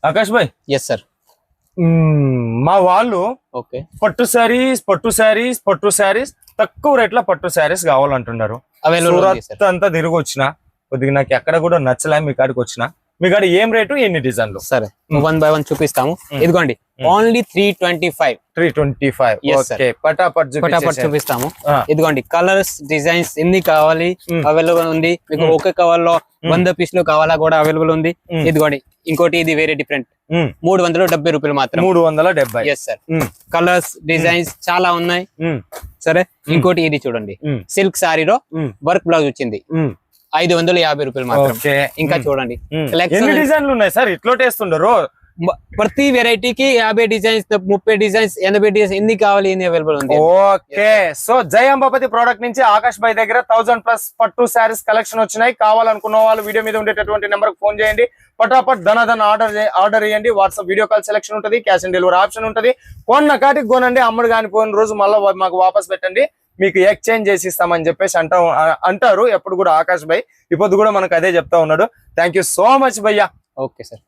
ఆకాష్ భాయ్, yes sir. మా వాళ్ళు okay, పట్టు శారీస్ తక్కువ రేట్ల పట్టు శారీస్ కావాలంటున్నారు. అవైలబుల్ ఉంది సార్. సూరత్ అంతా తిరిగి వచ్చిన కొద్దిగా నాకు ఎక్కడ కూడా నచ్చలే. మీ కాడికి వచ్చిన, మీ కాడ ఏం రేటు, ఎన్ని డిజైన్లు? సరే, 1 by 1 చూపిస్తాము. ఇదిగోండి, ఓన్లీ 325. 325. Yes, sir. ఓకే, పటాపట్ చూపిస్తాము. ఇదిగోండి, కలర్స్ డిజైన్స్ ఎన్ని కావాలి అవైలబుల్ ఉంది మీకు. ఒకే కవర్ లో 100 పీసులు కావాలా కూడా అవైలబుల్ ఉంది. ఇదిగోండి, ఇంకోటి ఇది వేరే డిఫరెంట్, 370 రూపాయలు మాత్రం. 370. Yes sir. కలర్స్ డిజైన్స్ చాలా ఉన్నాయి. సరే, ఇంకోటి ఇది చూడండి, సిల్క్ సారీలో వర్క్ బ్లౌజ్ వచ్చింది, 550 రూపాయలు మాత్రం. ఇంకా చూడండి, ఎన్ని డిజైన్లు ఉన్నాయి సార్ ఇట్లా టేస్తుండరు? ప్రతి వెరైటీకి 50 డిజైన్స్, 30 డిజైన్స్, 80 డిజైన్స్ ఎన్ని కావాలి ఎన్ని అవైలబుల్ ఉంది. ఓకే, సో జై అంబాపతి ప్రోడక్ట్ నుంచి ఆకాష్ భాయ్ దగ్గర 1000+ పట్టు శారీస్ కలెక్షన్ వచ్చినాయి. కావాలనుకున్న వాళ్ళు వీడియో మీద ఉండేటటువంటి నెంబర్ కు ఫోన్ చేయండి. పటాపట్ ధన ఆర్డర్ చేయండి. వాట్సాప్ వీడియో కాల్ సెలెక్షన్ ఉంటుంది, క్యాష్ ఆన్ డెలివరీ ఆప్షన్ ఉంటుంది. కొన్న కాటికి కొనండి, అమ్ముడు కాని పోయిన రోజు మళ్ళీ మాకు వాపస్ పెట్టండి, మీకు ఎక్స్చేంజ్ చేసి ఇస్తామని చెప్పేసి అంటారు ఎప్పుడు కూడా ఆకాష్ భాయ్. ఇప్పుడు కూడా మనకు అదే చెప్తా ఉన్నాడు. థ్యాంక్ యూ సో మచ్ భయ్యా. Okay sir.